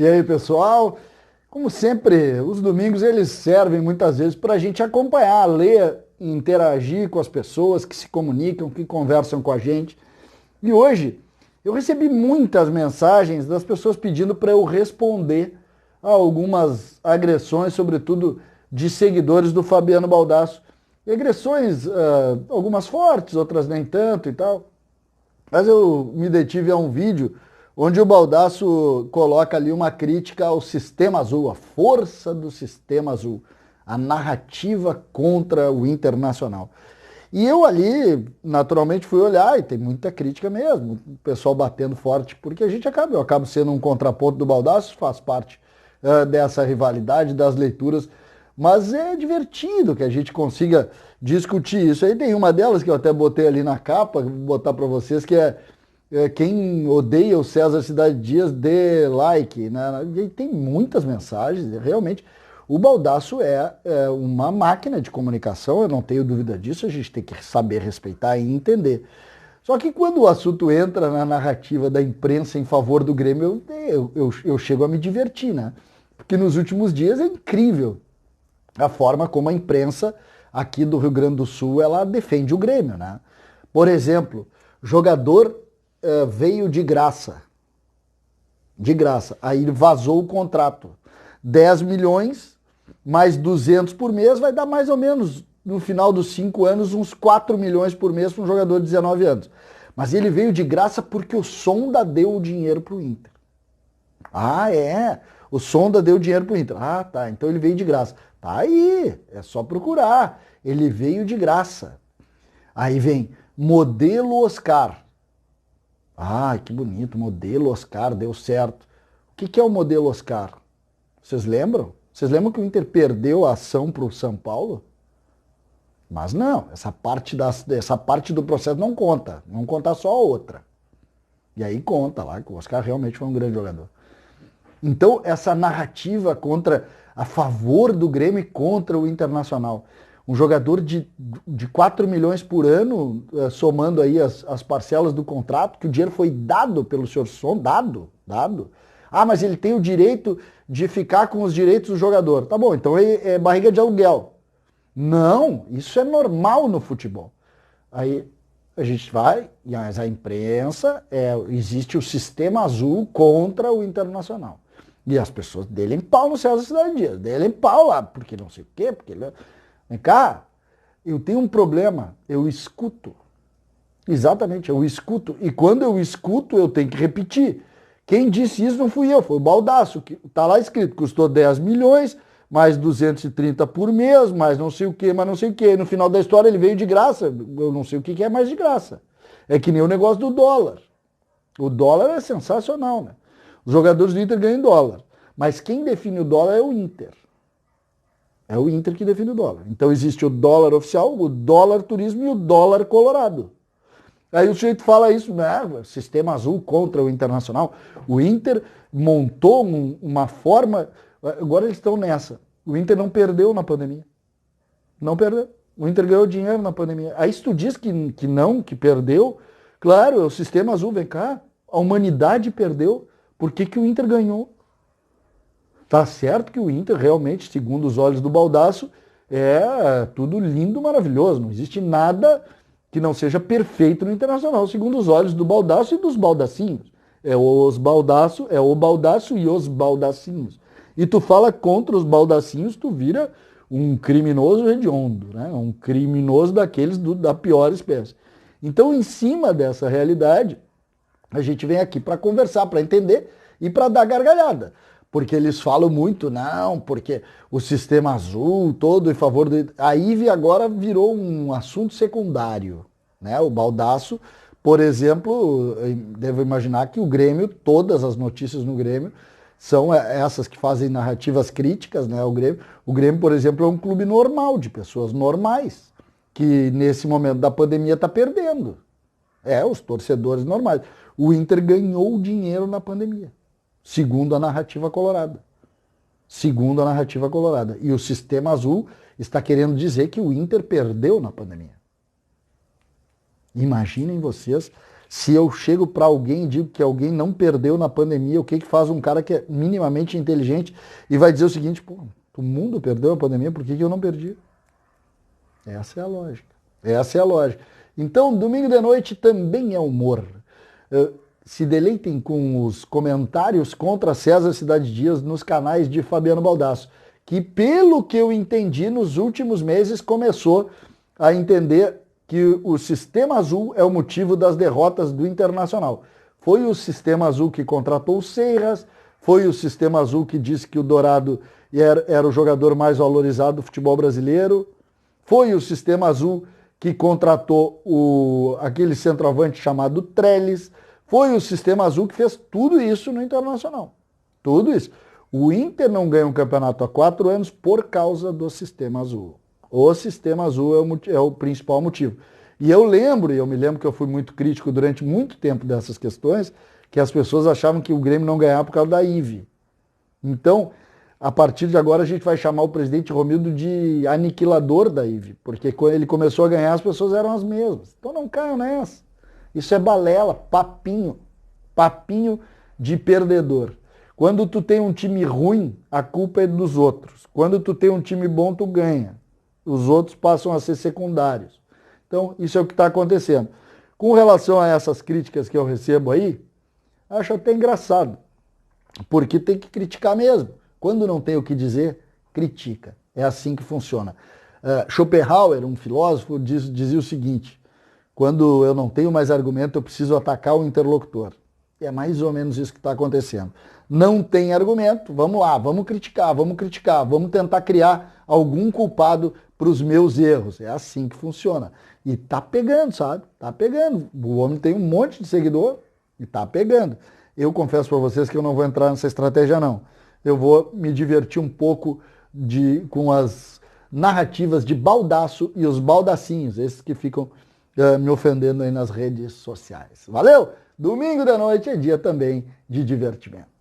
E aí, pessoal? Como sempre, os domingos eles servem muitas vezes para a gente acompanhar, ler e interagir com as pessoas que se comunicam, que conversam com a gente. E hoje eu recebi muitas mensagens das pessoas pedindo para eu responder a algumas agressões, sobretudo de seguidores do Fabiano Baldasso. E agressões, algumas fortes, outras nem tanto e tal. Mas eu me detive a um vídeo onde o Baldasso coloca ali uma crítica ao sistema azul, a força do sistema azul, a narrativa contra o Internacional. E eu ali, naturalmente, fui olhar, e tem muita crítica mesmo, o pessoal batendo forte, porque eu acabo sendo um contraponto do Baldasso, faz parte dessa rivalidade, das leituras, mas é divertido que a gente consiga discutir isso. Aí tem uma delas que eu até botei ali na capa, vou botar para vocês, que é quem odeia o César Cidade Dias, dê like, né? E tem muitas mensagens, realmente. O Baldasso é uma máquina de comunicação, eu não tenho dúvida disso, a gente tem que saber respeitar e entender. Só que quando o assunto entra na narrativa da imprensa em favor do Grêmio, eu chego a me divertir, né? Porque nos últimos dias é incrível a forma como a imprensa aqui do Rio Grande do Sul ela defende o Grêmio, né? Por exemplo, jogador veio de graça. De graça. Aí vazou o contrato. 10 milhões mais 200 por mês vai dar mais ou menos, no final dos 5 anos, uns 4 milhões por mês para um jogador de 19 anos. Mas ele veio de graça porque o Sonda deu o dinheiro para o Inter. Ah, é? O Sonda deu dinheiro para o Inter. Ah, tá. Então ele veio de graça. Tá aí. É só procurar. Ele veio de graça. Aí vem modelo Oscar. Ah, que bonito. Modelo Oscar. Deu certo. O que é o modelo Oscar? Vocês lembram? Vocês lembram que o Inter perdeu a ação para o São Paulo? Mas não. Essa parte do processo não conta. Não conta só a outra. E aí conta lá que o Oscar realmente foi um grande jogador. Então, essa narrativa a favor do Grêmio e contra o Internacional. Um jogador de 4 milhões por ano, somando aí as parcelas do contrato, que o dinheiro foi dado pelo senhor Som, dado. Ah, mas ele tem o direito de ficar com os direitos do jogador. Tá bom, então é barriga de aluguel. Não, isso é normal no futebol. Aí a gente vai, mas a imprensa, existe o sistema azul contra o Internacional. E as pessoas dele em pau no César Cidade Dias, dele em pau lá, porque não sei o quê, porque ele... Vem cá, eu tenho um problema, eu escuto. Exatamente, eu escuto. E quando eu escuto, eu tenho que repetir. Quem disse isso não fui eu, foi o Baldasso, que tá lá escrito, custou 10 milhões, mais 230 por mês, mais não sei o quê, mais não sei o quê. No final da história ele veio de graça, eu não sei o que é mais de graça. É que nem o negócio do dólar. O dólar é sensacional, né? Os jogadores do Inter ganham em dólar. Mas quem define o dólar é o Inter. É o Inter que define o dólar. Então existe o dólar oficial, o dólar turismo e o dólar colorado. Aí o sujeito fala isso, né? Sistema azul contra o Internacional. O Inter montou uma forma... Agora eles estão nessa. O Inter não perdeu na pandemia. Não perdeu. O Inter ganhou dinheiro na pandemia. Aí se tu diz que não, que perdeu, claro, é o sistema azul, vem cá. A humanidade perdeu. Por que o Inter ganhou? Tá certo que o Inter realmente, segundo os olhos do Baldasso, é tudo lindo, maravilhoso. Não existe nada que não seja perfeito no Internacional, segundo os olhos do Baldasso e dos baldacinhos. É o Baldasso e os baldacinhos. E tu fala contra os baldacinhos, tu vira um criminoso hediondo, né? Um criminoso daqueles da pior espécie. Então, em cima dessa realidade, a gente vem aqui para conversar, para entender e para dar gargalhada. Porque eles falam muito, não, porque o sistema azul todo em favor do... A IVE agora virou um assunto secundário, né? O Baldasso, por exemplo, devo imaginar que o Grêmio, todas as notícias no Grêmio, são essas que fazem narrativas críticas, né? O Grêmio, por exemplo, é um clube normal, de pessoas normais, que nesse momento da pandemia está perdendo. Os torcedores normais. O Inter ganhou dinheiro na pandemia, segundo a narrativa colorada. Segundo a narrativa colorada. E o sistema azul está querendo dizer que o Inter perdeu na pandemia. Imaginem vocês Se eu chego para alguém e digo que alguém não perdeu na pandemia, o que que faz um cara que é minimamente inteligente e vai dizer o seguinte, pô, o mundo perdeu a pandemia, por que que eu não perdi? Essa é a lógica. Essa é a lógica. Então, domingo de noite também é humor. Se deleitem com os comentários contra César Cidade Dias nos canais de Fabiano Baldasso, que, pelo que eu entendi, nos últimos meses começou a entender que o Sistema Azul é o motivo das derrotas do Internacional. Foi o Sistema Azul que contratou o Seiras, foi o Sistema Azul que disse que o Dourado era o jogador mais valorizado do futebol brasileiro, foi o Sistema Azul que contratou aquele centroavante chamado Trellis, foi o Sistema Azul que fez tudo isso no Internacional. Tudo isso. O Inter não ganha um campeonato há 4 anos por causa do Sistema Azul. O Sistema Azul é o principal motivo. E eu me lembro que eu fui muito crítico durante muito tempo dessas questões, que as pessoas achavam que o Grêmio não ganhava por causa da IVE. Então, a partir de agora a gente vai chamar o presidente Romildo de aniquilador da IVE, porque quando ele começou a ganhar as pessoas eram as mesmas. Então não caiam nessa. Isso é balela, papinho de perdedor. Quando tu tem um time ruim, a culpa é dos outros. Quando tu tem um time bom, tu ganha. Os outros passam a ser secundários. Então, isso é o que está acontecendo. Com relação a essas críticas que eu recebo aí, acho até engraçado, porque tem que criticar mesmo. Quando não tem o que dizer, critica. É assim que funciona. Schopenhauer, um filósofo, dizia o seguinte, quando eu não tenho mais argumento, eu preciso atacar o interlocutor. E é mais ou menos isso que está acontecendo. Não tem argumento, vamos lá, vamos criticar, vamos tentar criar algum culpado para os meus erros. É assim que funciona. E tá pegando, sabe? Tá pegando. O homem tem um monte de seguidor e tá pegando. Eu confesso para vocês que eu não vou entrar nessa estratégia, não. Eu vou me divertir um pouco com as narrativas de baldaço e os baldacinhos, esses que ficam me ofendendo aí nas redes sociais. Valeu? Domingo da noite é dia também de divertimento.